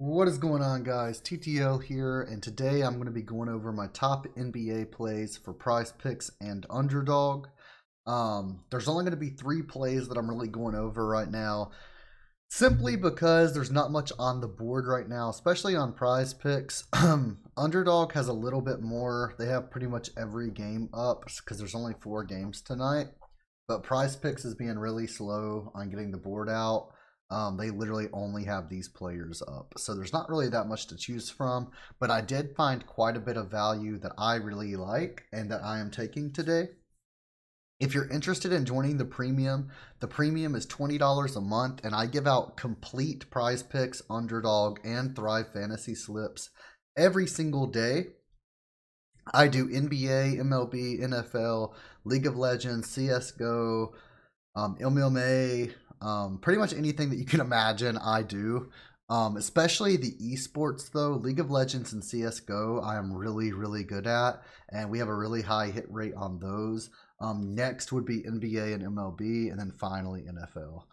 What is going on, guys? TTL here, and today I'm going to be going over my top NBA plays for Prize Picks and Underdog. There's only going to be three plays that I'm really going over right now, simply because there's not much on the board right now, especially on Prize Picks. Underdog has a little bit more. They have pretty much every game up because there's only 4 games tonight. But Prize Picks is being really slow on getting the board out. They literally only have these players up. So there's not really that much to choose from. But I did find quite a bit of value that I really like and that I am taking today. If you're interested in joining the premium is $20 a month, and I give out complete Prize Picks, Underdog, and Thrive Fantasy slips every single day. I do NBA, MLB, NFL, League of Legends, CSGO, MMA, pretty much anything that you can imagine I do. Especially the esports though, League of Legends and CSGO I am really good at, and we have a really high hit rate on those. Next would be NBA and MLB, and then finally NFL.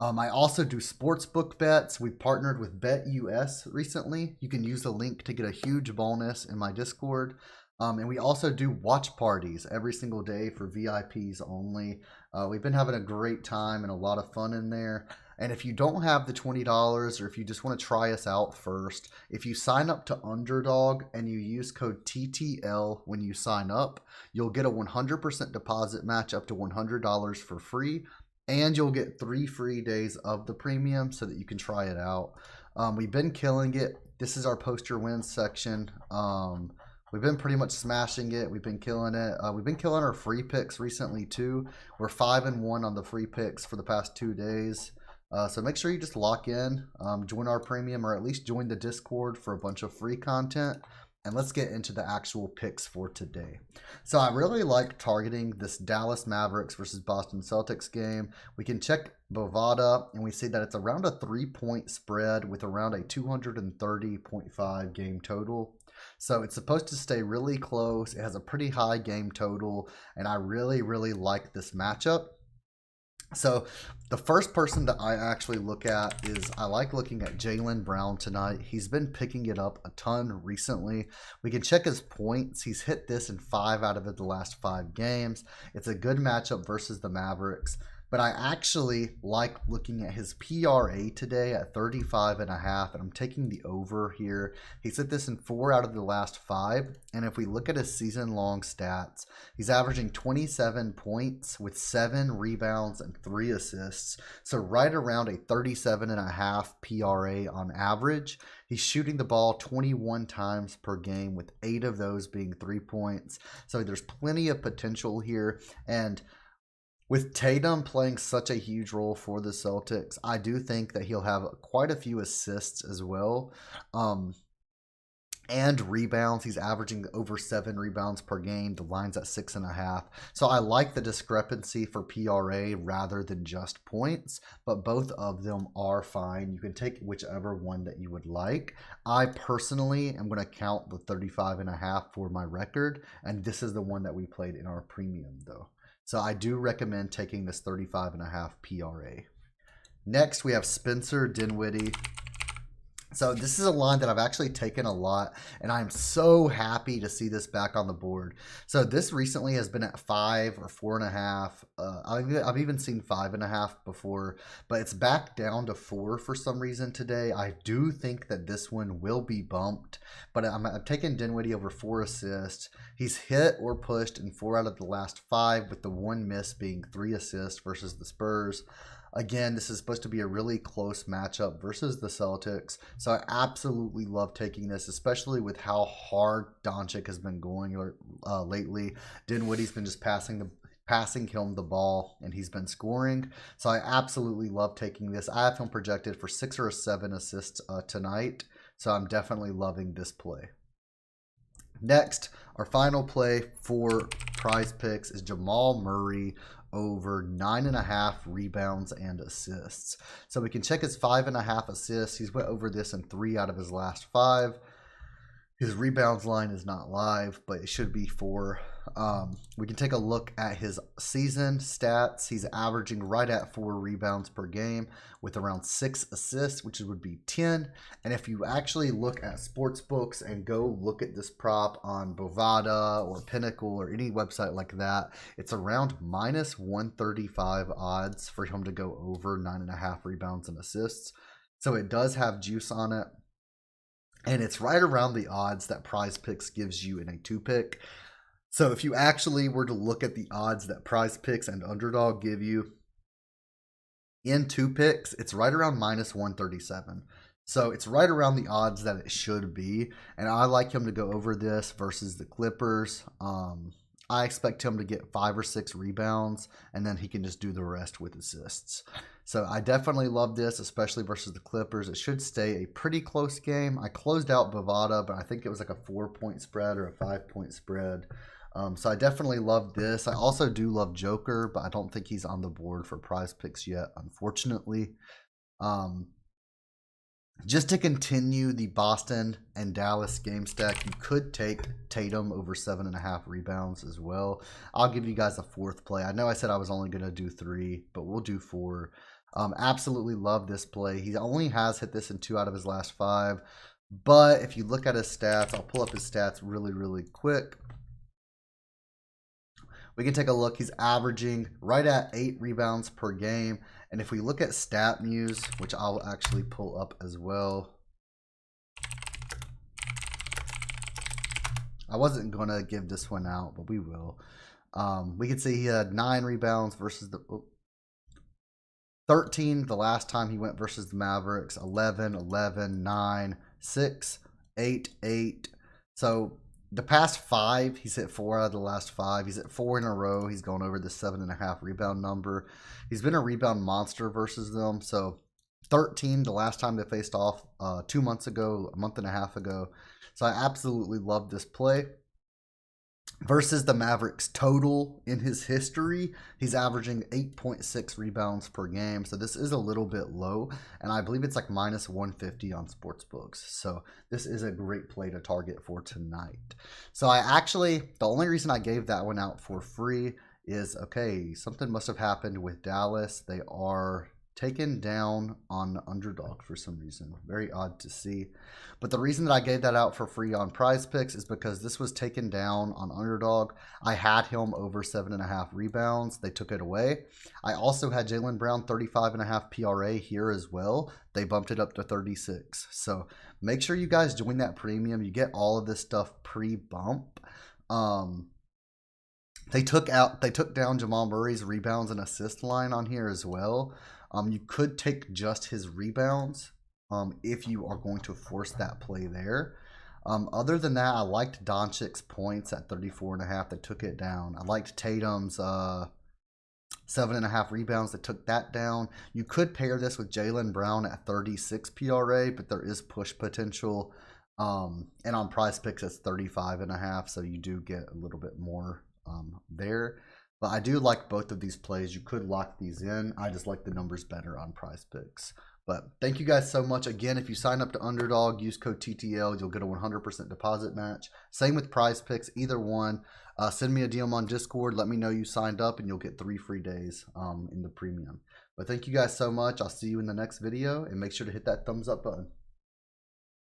I also do sportsbook bets. We partnered with BetUS recently. You can use the link to get a huge bonus in my Discord. And we also do watch parties every single day for VIPs only. We've been having a great time and a lot of fun in there. And if you don't have the $20, or if you just want to try us out first, if you sign up to Underdog and you use code TTL when you sign up, you'll get a 100% deposit match up to $100 for free. And you'll get 3 free days of the premium so that you can try it out. We've been killing it. This is our poster wins section. We've been pretty much smashing it. We've been killing it. We've been killing our free picks recently too. We're 5-1 on the free picks for the past 2 days. So make sure you just lock in, join our premium, or at least join the Discord for a bunch of free content. And let's get into the actual picks for today. So I really like targeting this Dallas Mavericks versus Boston Celtics game. We can check Bovada, and we see that it's around a 3-point spread with around a 230.5 game total. So it's supposed to stay really close. It has a pretty high game total, and I really like this matchup. So the first person that I actually look at is, I like looking at Jaylen Brown tonight. He's been picking it up a ton recently. We can check his points. He's hit this in 5 out of the last 5 games. It's a good matchup versus the Mavericks. But I actually like looking at his PRA today at 35.5, and I'm taking the over here. He's hit this in 4 out of the last 5, and if we look at his season-long stats, he's averaging 27 points with 7 rebounds and 3 assists, so right around a 37.5 PRA on average. He's shooting the ball 21 times per game, with 8 of those being 3 points, so there's plenty of potential here. And with Tatum playing such a huge role for the Celtics, I do think that he'll have quite a few assists as well. And rebounds. He's averaging over 7 rebounds per game. The line's at 6.5. So I like the discrepancy for PRA rather than just points, but both of them are fine. You can take whichever one that you would like. I personally am going to count the 35.5 for my record, and this is the one that we played in our premium though. So I do recommend taking this 35.5 PRA. Next, we have Spencer Dinwiddie. So this is a line that I've actually taken a lot, and I'm so happy to see this back on the board. So this recently has been at 5 or 4.5. I've even seen 5.5 before, but it's back down to 4 for some reason today. I do think that this one will be bumped, but I'm taking Dinwiddie over 4 assists. He's hit or pushed in 4 out of the last 5, with the 1 miss being 3 assists versus the Spurs. Again, this is supposed to be a really close matchup versus the Celtics, so I absolutely love taking this, especially with how hard Doncic has been going lately. Dinwiddie's been just passing him the ball, and he's been scoring, so I absolutely love taking this. I have him projected for 6 or 7 assists tonight, so I'm definitely loving this play. Next, our final play for Prize Picks is Jamal Murray over 9.5 rebounds and assists. So we can check his 5.5 assists. He's went over this in 3 out of his last 5. His rebounds line is not live, but it should be 4. We can take a look at his season stats. He's averaging right at 4 rebounds per game with around 6 assists, which would be 10. And if you actually look at sports books and go look at this prop on Bovada or Pinnacle or any website like that, it's around minus 135 odds for him to go over 9.5 rebounds and assists. So it does have juice on it. And it's right around the odds that PrizePicks gives you in a 2-pick. So if you actually were to look at the odds that PrizePicks and Underdog give you in 2 picks, it's right around minus 137. So it's right around the odds that it should be. And I like him to go over this versus the Clippers. I expect him to get 5 or 6 rebounds, and then he can just do the rest with assists. So I definitely love this, especially versus the Clippers. It should stay a pretty close game. I closed out Bovada, but I think it was like a 4-point spread or a 5-point spread. So I definitely love this. I also do love Joker, but I don't think he's on the board for PrizePicks yet, unfortunately. Just to continue the Boston and Dallas game stack, you could take Tatum over 7.5 rebounds as well. I'll give you guys a 4th play. I know I said I was only going to do 3, but we'll do 4. Absolutely love this play. He only has hit this in 2 out of his last 5. But if you look at his stats, I'll pull up his stats really quick. We can take a look. He's averaging right at 8 rebounds per game. And if we look at StatMuse, which I'll actually pull up as well. I wasn't going to give this one out, but we will. We can see he had 9 rebounds versus the 13 the last time he went versus the Mavericks, 11, 11, 9, 6, 8, 8. So the past 5, he's hit 4 out of the last 5. He's hit 4 in a row. He's gone over the 7.5 rebound number. He's been a rebound monster versus them. So 13 the last time they faced off 2 months ago, a month and a half ago. So I absolutely love this play. Versus the Mavericks total in his history, he's averaging 8.6 rebounds per game. So this is a little bit low, and I believe it's like minus 150 on sportsbooks. So this is a great play to target for tonight. So the only reason I gave that one out for free is, okay, something must have happened with Dallas. They are taken down on Underdog for some reason. Very odd to see. But the reason that I gave that out for free on PrizePicks is because this was taken down on Underdog. I had him over 7.5 rebounds. They took it away. I also had Jaylen Brown 35.5 PRA here as well. They bumped it up to 36. So make sure you guys join that premium. You get all of this stuff pre-bump. They took down Jamal Murray's rebounds and assist line on here as well. You could take just his rebounds if you are going to force that play there. Other than that, I liked Doncic's points at 34.5. They took it down. I liked Tatum's 7.5 rebounds. They took that down. You could pair this with Jaylen Brown at 36 PRA, but there is push potential. And on PrizePicks, it's 35.5, so you do get a little bit more there. But I do like both of these plays. You could lock these in. I just like the numbers better on PrizePicks. But thank you guys so much. Again, if you sign up to Underdog, use code TTL, you'll get a 100% deposit match. Same with PrizePicks, either one. Send me a DM on Discord. Let me know you signed up, and you'll get 3 free days in the premium. But thank you guys so much. I'll see you in the next video, and make sure to hit that thumbs up button.